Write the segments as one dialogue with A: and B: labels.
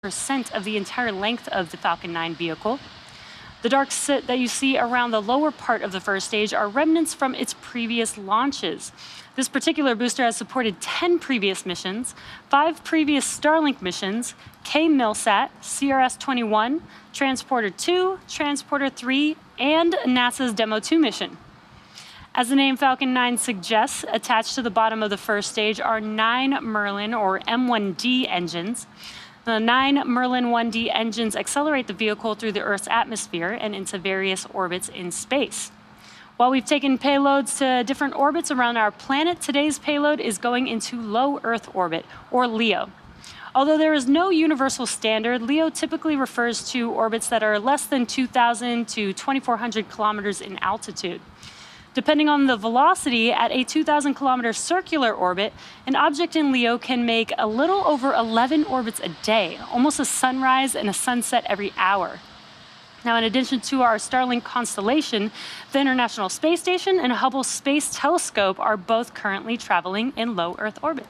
A: % of the entire length of the Falcon 9 vehicle. The dark soot that you see around the lower part of the first stage are remnants from its previous launches. This particular booster has supported 10 previous missions, 5 previous Starlink missions, K-Milsat, CRS-21, Transporter 2, Transporter 3, and NASA's Demo 2 mission. As the name Falcon 9 suggests, attached to the bottom of the first stage are 9 Merlin or M1D engines. The 9 Merlin 1D engines accelerate the vehicle through the Earth's atmosphere and into various orbits in space. While we've taken payloads to different orbits around our planet, today's payload is going into low Earth orbit, or LEO. Although there is no universal standard, LEO typically refers to orbits that are less than 2,000 to 2,400 kilometers in altitude. Depending on the velocity, at a 2,000-kilometer circular orbit, an object in LEO can make a little over 11 orbits a day, almost a sunrise and a sunset every hour. Now, in addition to our Starlink constellation, the International Space Station and Hubble Space Telescope are both currently traveling in low Earth orbit.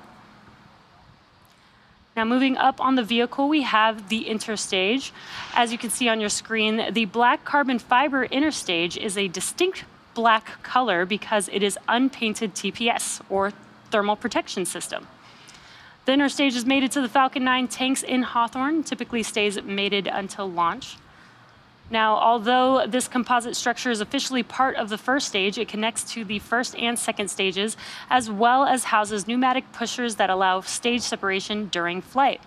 A: Now, moving up on the vehicle, we have the interstage. As you can see on your screen, the black carbon fiber interstage is a distinct black color because it is unpainted TPS, or thermal protection system. The interstage is mated to the Falcon 9 tanks in Hawthorne, typically stays mated until launch. Now, although this composite structure is officially part of the first stage, it connects to the first and second stages, as well as houses pneumatic pushers that allow stage separation during flight.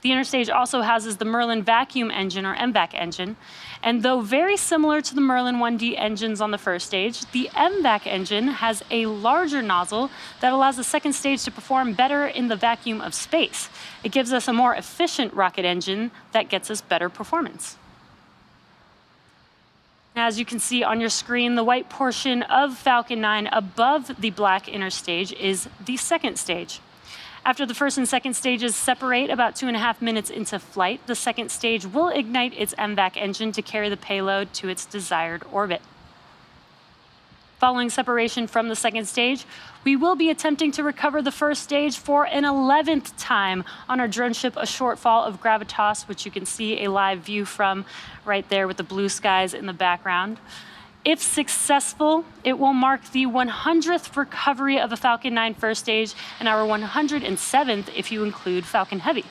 A: The interstage also houses the Merlin vacuum engine, or MVAC engine, and though very similar to the Merlin 1D engines on the first stage, the MVAC engine has a larger nozzle that allows the second stage to perform better in the vacuum of space. It gives us a more efficient rocket engine that gets us better performance. Now, as you can see on your screen, the white portion of Falcon 9 above the black interstage is the second stage. After the first and second stages separate about 2.5 minutes into flight, the second stage will ignite its MVAC engine to carry the payload to its desired orbit. Following separation from the second stage, we will be attempting to recover the first stage for an 11th time on our drone ship, a shortfall of Gravitas, which you can see a live view from right there with the blue skies in the background. If successful, it will mark the 100th recovery of a Falcon 9 first stage and our 107th if you include Falcon Heavy.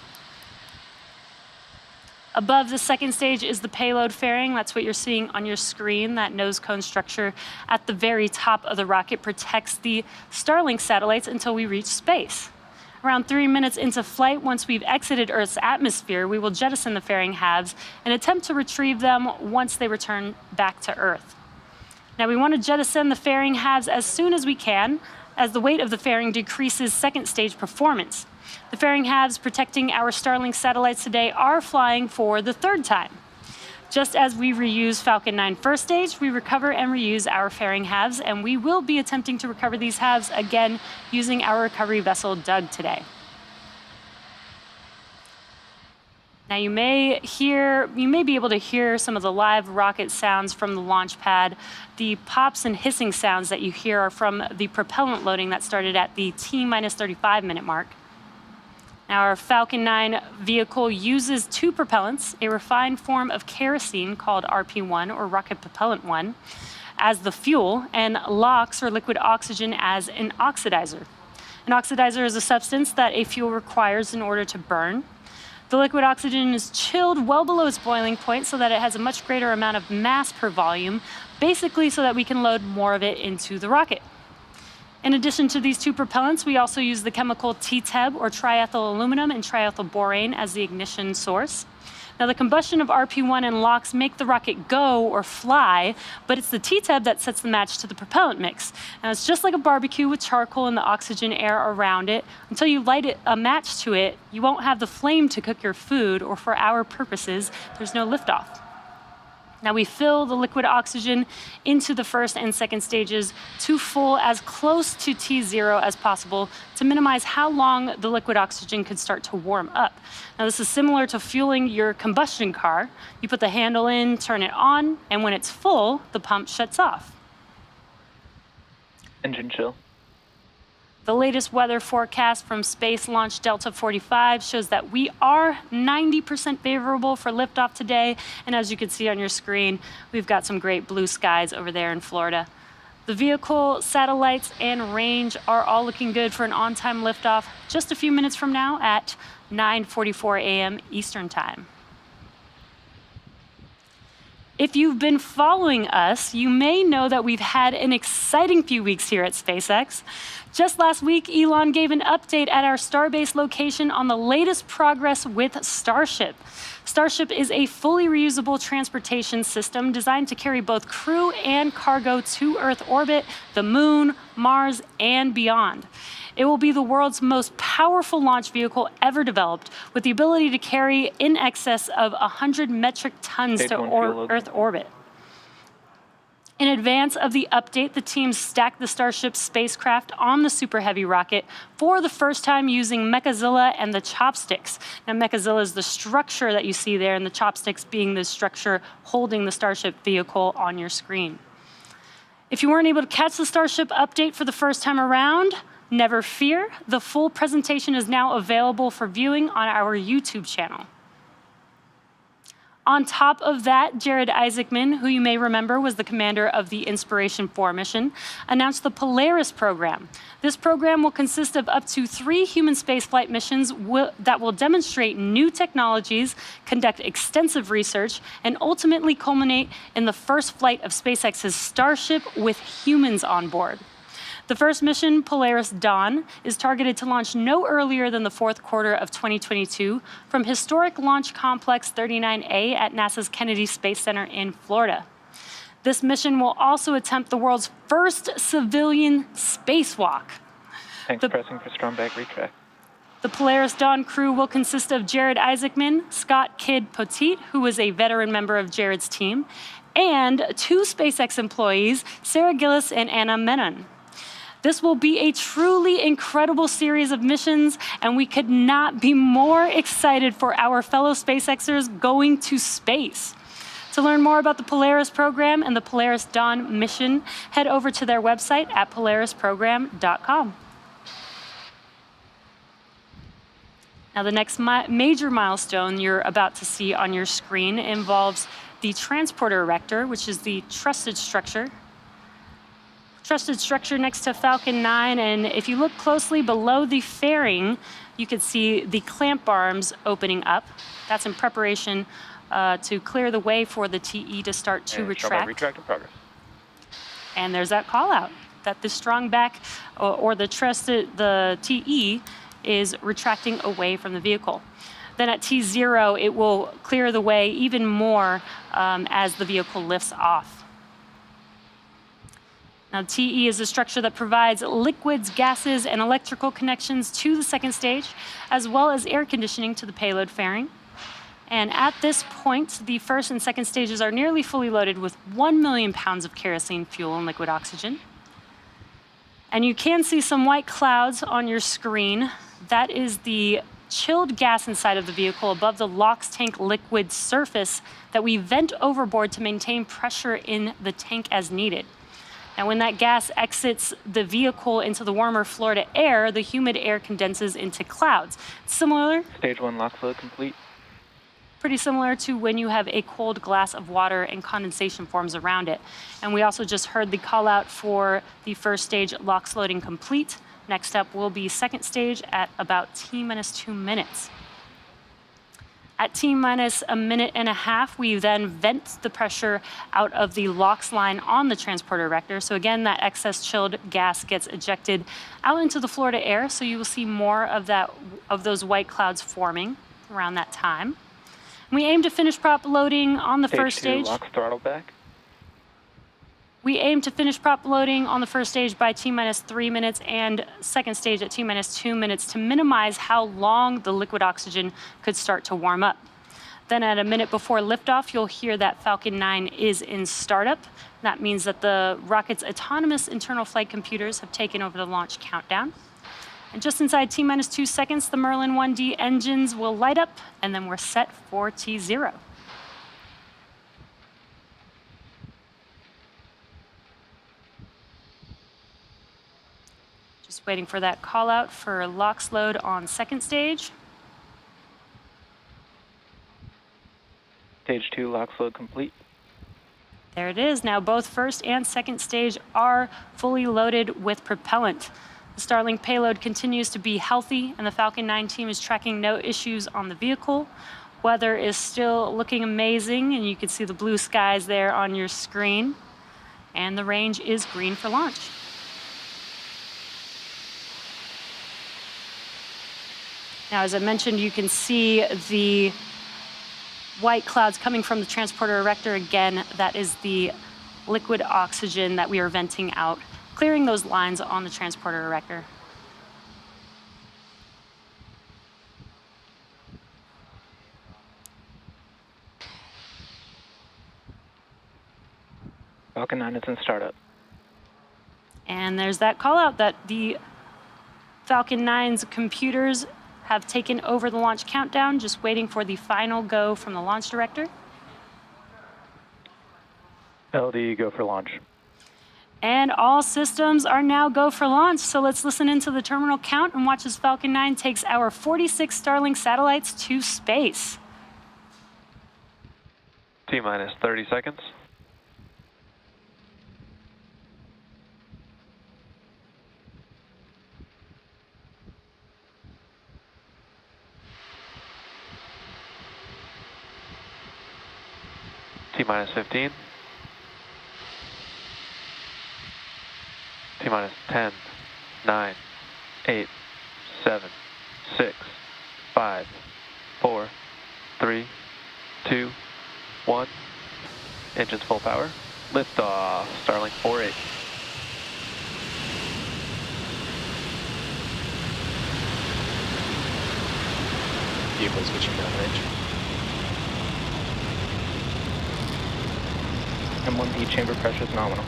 A: Above the second stage is the payload fairing. That's what you're seeing on your screen. That nose cone structure at the very top of the rocket protects the Starlink satellites until we reach space. Around 3 minutes into flight, once we've exited Earth's atmosphere, we will jettison the fairing halves and attempt to retrieve them once they return back to Earth. Now, we want to jettison the fairing halves as soon as we can, as the weight of the fairing decreases second stage performance. The fairing halves protecting our Starlink satellites today are flying for the third time. Just as we reuse Falcon 9 first stage, we recover and reuse our fairing halves, and we will be attempting to recover these halves again using our recovery vessel Doug today. Now, you may be able to hear some of the live rocket sounds from the launch pad. The pops and hissing sounds that you hear are from the propellant loading that started at the T-minus 35-minute mark. Now, our Falcon 9 vehicle uses 2 propellants, a refined form of kerosene called RP1, or Rocket Propellant 1, as the fuel, and LOX, or liquid oxygen, as an oxidizer. An oxidizer is a substance that a fuel requires in order to burn. The liquid oxygen is chilled well below its boiling point so that it has a much greater amount of mass per volume, basically so that we can load more of it into the rocket. In addition to these 2 propellants, we also use the chemical TTEB, or triethyl aluminum and triethyl borane, as the ignition source. Now, the combustion of RP1 and LOX make the rocket go or fly, but it's the TTEB that sets the match to the propellant mix. Now, it's just like a barbecue with charcoal and the oxygen air around it. Until you light a match to it, you won't have the flame to cook your food, or for our purposes, there's no liftoff. Now, we fill the liquid oxygen into the first and second stages to full as close to T0 as possible to minimize how long the liquid oxygen could start to warm up. Now, this is similar to fueling your combustion car. You put the handle in, turn it on, and when it's full, the pump shuts off.
B: Engine chill.
A: The latest weather forecast from Space Launch Delta 45 shows that we are 90% favorable for liftoff today. And as you can see on your screen, we've got some great blue skies over there in Florida. The vehicle, satellites, and range are all looking good for an on-time liftoff just a few minutes from now at 9:44 a.m. Eastern Time. If you've been following us, you may know that we've had an exciting few weeks here at SpaceX. Just last week, Elon gave an update at our Starbase location on the latest progress with Starship. Starship is a fully reusable transportation system designed to carry both crew and cargo to Earth orbit, the Moon, Mars, and beyond. It will be the world's most powerful launch vehicle ever developed, with the ability to carry in excess of 100 metric tons to Earth orbit. In advance of the update, the team stacked the Starship spacecraft on the Super Heavy rocket for the first time using Mechazilla and the chopsticks. Now, Mechazilla is the structure that you see there, and the chopsticks being the structure holding the Starship vehicle on your screen. If you weren't able to catch the Starship update for the first time around, never fear. The full presentation is now available for viewing on our YouTube channel. On top of that, Jared Isaacman, who you may remember was the commander of the Inspiration 4 mission, announced the Polaris program. This program will consist of up to 3 human spaceflight missions that will demonstrate new technologies, conduct extensive research, and ultimately culminate in the first flight of SpaceX's Starship with humans on board. The first mission, Polaris Dawn, is targeted to launch no earlier than the fourth quarter of 2022 from historic Launch Complex 39A at NASA's Kennedy Space Center in Florida. This mission will also attempt the world's first civilian spacewalk.
B: Thanks, pressing for Stromberg retract.
A: The Polaris Dawn crew will consist of Jared Isaacman, Scott Kidd Poteet, who was a veteran member of Jared's team, and 2 SpaceX employees, Sarah Gillis and Anna Menon. This will be a truly incredible series of missions, and we could not be more excited for our fellow SpaceXers going to space. To learn more about the Polaris program and the Polaris Dawn mission, head over to their website at polarisprogram.com. Now, the next major milestone you're about to see on your screen involves the transporter erector, which is the trusted structure next to Falcon 9, and if you look closely below the fairing, you can see the clamp arms opening up. That's in preparation to clear the way for the TE to start to retract.
B: Retract in progress.
A: And there's that call out that the strong back or the TE is retracting away from the vehicle. Then at T0, it will clear the way even more as the vehicle lifts off. Now, TE is a structure that provides liquids, gases, and electrical connections to the second stage, as well as air conditioning to the payload fairing. And at this point, the first and second stages are nearly fully loaded with 1 million pounds of kerosene fuel and liquid oxygen. And you can see some white clouds on your screen. That is the chilled gas inside of the vehicle above the LOX tank liquid surface that we vent overboard to maintain pressure in the tank as needed. Now, when that gas exits the vehicle into the warmer Florida air, the humid air condenses into clouds. Similar.
B: Stage 1 lock flow complete.
A: Pretty similar to when you have a cold glass of water and condensation forms around it. And we also just heard the call out for the first stage LOX loading complete. Next up will be second stage at about T-2 minutes. At T-minus a minute and a half, we then vent the pressure out of the LOX line on the transporter erector. So again, that excess chilled gas gets ejected out into the Florida air. So you will see more of those white clouds forming around that time. We aim to finish prop loading on the first stage.
B: Stage 2, LOX throttle back.
A: We aim to finish prop loading on the first stage by T-minus 3 minutes and second stage at T-minus 2 minutes to minimize how long the liquid oxygen could start to warm up. Then at a minute before liftoff, you'll hear that Falcon 9 is in startup. That means that the rocket's autonomous internal flight computers have taken over the launch countdown. And just inside T-minus 2 seconds, the Merlin 1D engines will light up, and then we're set for T0. Just waiting for that call out for LOX load on second stage.
B: Stage 2 LOX load complete.
A: There it is. Now both first and second stage are fully loaded with propellant. The Starlink payload continues to be healthy, and the Falcon 9 team is tracking no issues on the vehicle. Weather is still looking amazing, and you can see the blue skies there on your screen. And the range is green for launch. Now, as I mentioned, you can see the white clouds coming from the transporter erector. Again, that is the liquid oxygen that we are venting out, clearing those lines on the transporter erector.
B: Falcon 9 is in startup.
A: And there's that call out that the Falcon 9's computers have taken over the launch countdown, just waiting for the final go from the launch director.
B: LD, go for launch.
A: And all systems are now go for launch. So let's listen into the terminal count and watch as Falcon 9 takes our 46 Starlink satellites to space.
C: T-minus 30 seconds. T-minus 15. T-minus 10, 9, 8, 7, 6, 5, 4, 3, 2, 1. Engines full power. Liftoff. Starlink 4-8.
D: Vehicle switching downrange.
B: M1D chamber pressure is nominal.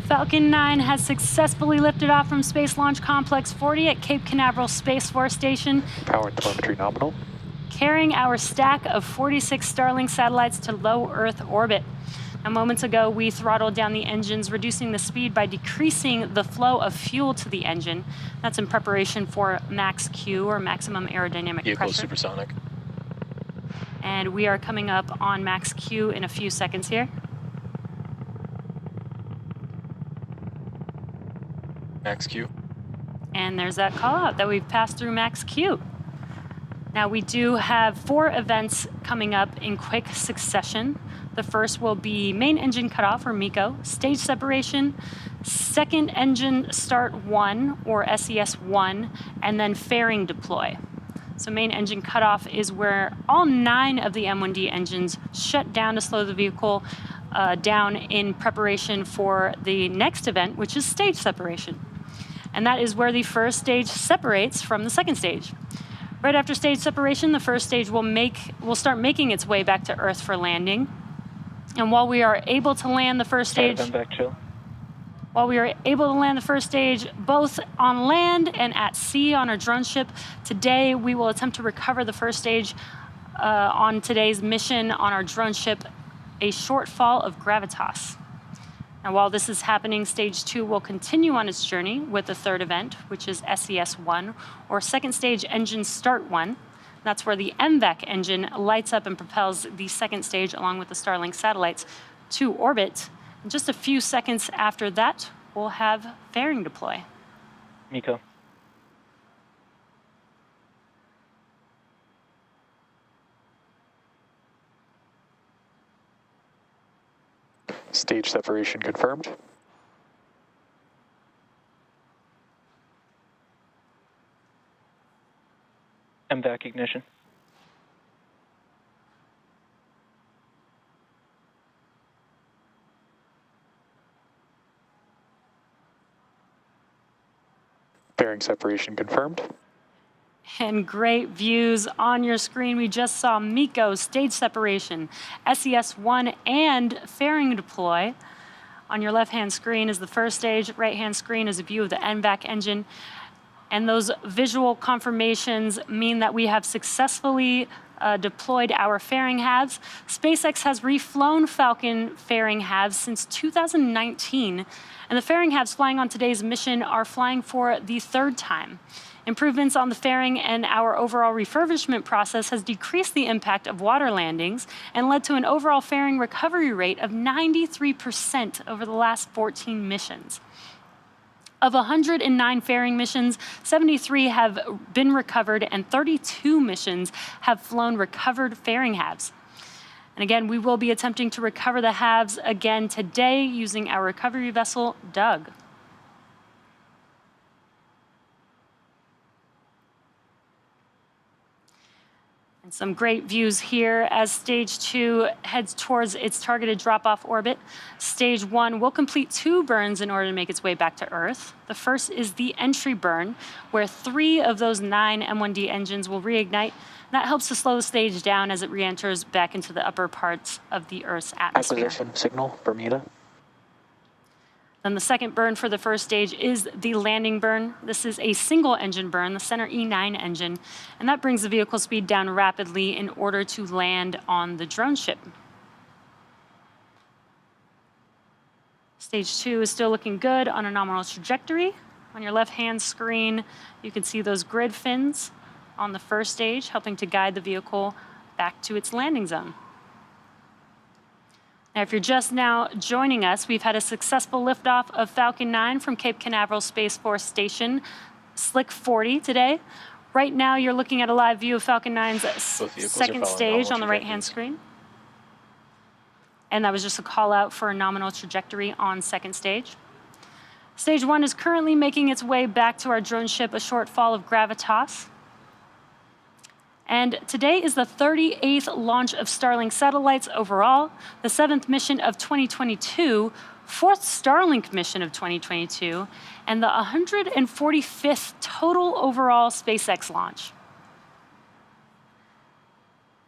A: Falcon 9 has successfully lifted off from Space Launch Complex 40 at Cape Canaveral Space Force Station,
C: Power and telemetry nominal.
A: carrying our stack of 46 Starlink satellites to low Earth orbit. Now, moments ago, we throttled down the engines, reducing the speed by decreasing the flow of fuel to the engine. That's in preparation for Max Q, or maximum aerodynamic
D: Vehicle
A: pressure.
D: supersonic.
A: And we are coming up on Max Q in a few seconds here.
D: Max Q.
A: And there's that call out that we've passed through Max Q. Now we do have 4 events coming up in quick succession. The first will be main engine cutoff, or MECO, stage separation, second engine start 1, or SES 1, and then fairing deploy. So main engine cutoff is where all 9 of the M1D engines shut down to slow the vehicle down in preparation for the next event, which is stage separation. And that is where the first stage separates from the second stage. Right after stage separation, the first stage will start making its way back to Earth for landing. And while we are able to land the first stage, both on land and at sea on our drone ship, today we will attempt to recover the first stage on today's mission on our drone ship, a shortfall of gravitas. Now, while this is happening, stage 2 will continue on its journey with the third event, which is SES 1, or second stage engine start 1. That's where the MVAC engine lights up and propels the second stage along with the Starlink satellites to orbit. And just a few seconds after that, we'll have fairing deploy.
B: MECO.
C: Stage separation confirmed.
B: MVAC ignition.
C: Fairing separation confirmed.
A: And great views on your screen. We just saw MECO, stage separation, SES-1, and fairing deploy. On your left-hand screen is the first stage, right-hand screen is a view of the NVAC engine. And those visual confirmations mean that we have successfully deployed our fairing halves. SpaceX has reflown Falcon fairing halves since 2019, and the fairing halves flying on today's mission are flying for the third time. Improvements on the fairing and our overall refurbishment process has decreased the impact of water landings and led to an overall fairing recovery rate of 93% over the last 14 missions. Of 109 fairing missions, 73 have been recovered and 32 missions have flown recovered fairing halves. And again, we will be attempting to recover the halves again today using our recovery vessel, Doug. And some great views here as stage 2 heads towards its targeted drop-off orbit. Stage 1 will complete 2 burns in order to make its way back to Earth. The first is the entry burn, where 3 of those 9 M1D engines will reignite. That helps to slow the stage down as it re-enters back into the upper parts of the Earth's atmosphere.
C: Acquisition signal, Bermuda.
A: Then the second burn for the first stage is the landing burn. This is a single engine burn, the center E9 engine, and that brings the vehicle speed down rapidly in order to land on the drone ship. Stage 2 is still looking good on a nominal trajectory. On your left-hand screen, you can see those grid fins on the first stage, helping to guide the vehicle back to its landing zone. Now, if you're just now joining us, we've had a successful liftoff of Falcon 9 from Cape Canaveral Space Force Station, Slick 40 today. Right now, you're looking at a live view of Falcon 9's second stage on the right-hand screen. And that was just a call out for a nominal trajectory on second stage. Stage 1 is currently making its way back to our drone ship, a short fall of gravitas. And today is the 38th launch of Starlink satellites overall, the 7th mission of 2022, 4th Starlink mission of 2022, and the 145th total overall SpaceX launch.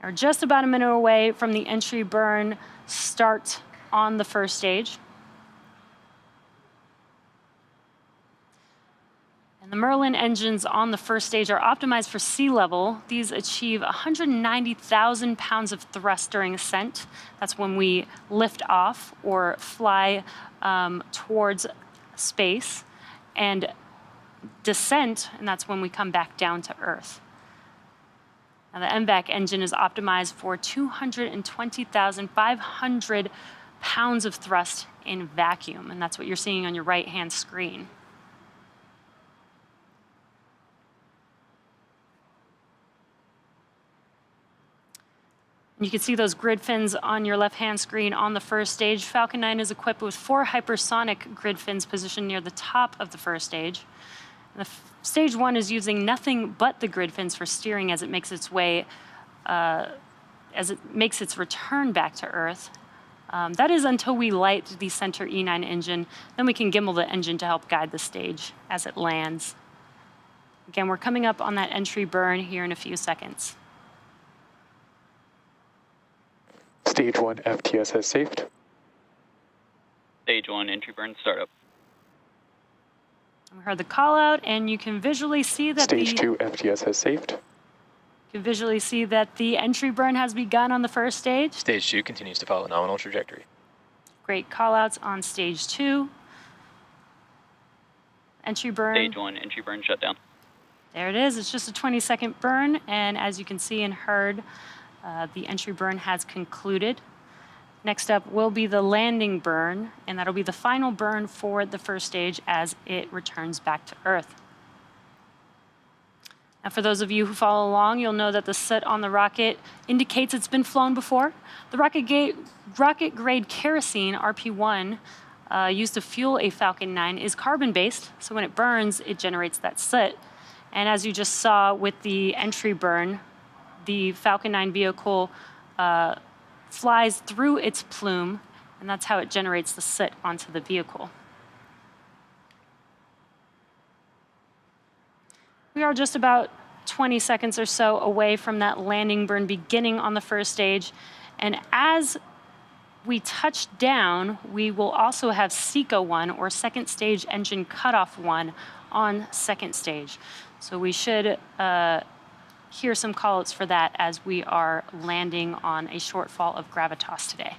A: We're just about a minute away from the entry burn start on the first stage. And the Merlin engines on the first stage are optimized for sea level. These achieve 190,000 pounds of thrust during ascent. That's when we lift off or fly towards space, and descent, and that's when we come back down to Earth. Now, the MVAC engine is optimized for 220,500 pounds of thrust in vacuum, and that's what you're seeing on your right-hand screen. You can see those grid fins on your left-hand screen on the first stage. Falcon 9 is equipped with 4 hypersonic grid fins positioned near the top of the first stage. And stage 1 is using nothing but the grid fins for steering as it makes its way, as it makes its return back to Earth. That is until we light the center E9 engine. Then we can gimbal the engine to help guide the stage as it lands. Again, we're coming up on that entry burn here in a few seconds.
C: Stage 1 FTS has safed.
E: Stage 1 entry burn startup.
A: We heard the call out, and you can visually see that
C: Stage 2 FTS has safed.
A: You can visually see that the entry burn has begun on the first stage.
D: Stage 2 continues to follow a nominal trajectory.
A: Great call outs on stage 2. Entry burn.
E: Stage 1 entry burn shutdown.
A: There it is. It's just a 20-second burn, and as you can see and heard, the entry burn has concluded. Next up will be the landing burn, and that'll be the final burn for the first stage as it returns back to Earth. Now, for those of you who follow along, you'll know that the soot on the rocket indicates it's been flown before. The rocket-grade kerosene, RP1, used to fuel a Falcon 9 is carbon-based, so when it burns, it generates that soot. And as you just saw with the entry burn, the Falcon 9 vehicle flies through its plume, and that's how it generates the soot onto the vehicle. We are just about 20 seconds or so away from that landing burn beginning on the first stage. And as we touch down, we will also have SECO 1, or second stage engine cutoff 1, on second stage. So we should hear some callouts for that as we are landing on a shortfall of gravitas today.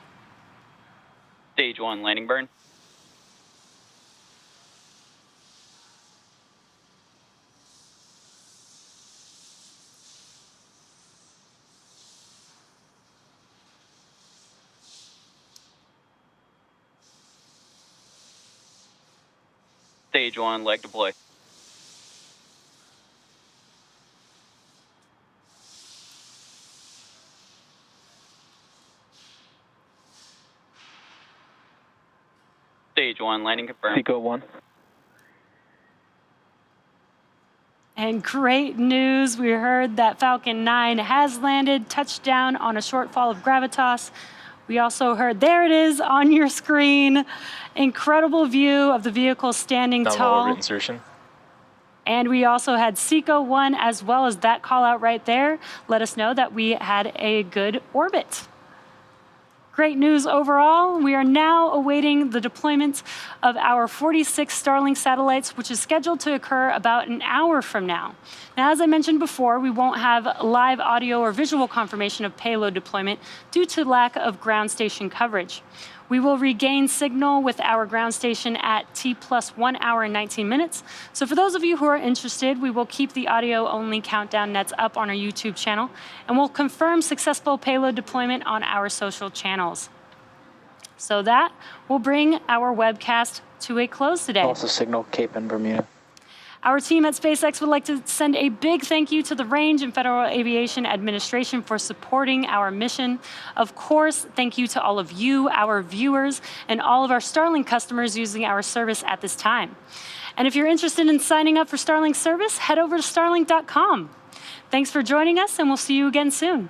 E: Stage 1 landing burn. Stage 1 leg deploy. Stage 1 landing confirmed.
B: SECO 1.
A: And great news, we heard that Falcon 9 has landed, touchdown on a shortfall of gravitas. We also heard, there it is on your screen, incredible view of the vehicle standing
D: Nominal
A: tall.
D: orbit insertion.
A: And we also had SECO 1 as well as that call out right there. Let us know that we had a good orbit. Great news overall. We are now awaiting the deployment of our 46 Starlink satellites, which is scheduled to occur about an hour from now. Now, as I mentioned before, we won't have live audio or visual confirmation of payload deployment due to lack of ground station coverage. We will regain signal with our ground station at T+1 hour and 19 minutes. So for those of you who are interested, we will keep the audio-only countdown nets up on our YouTube channel, and we'll confirm successful payload deployment on our social channels. So that will bring our webcast to a close today.
C: Also signal Cape and Bermuda.
A: Our team at SpaceX would like to send a big thank you to the Range and Federal Aviation Administration for supporting our mission. Of course, thank you to all of you, our viewers, and all of our Starlink customers using our service at this time. And if you're interested in signing up for Starlink service, head over to starlink.com. Thanks for joining us, and we'll see you again soon.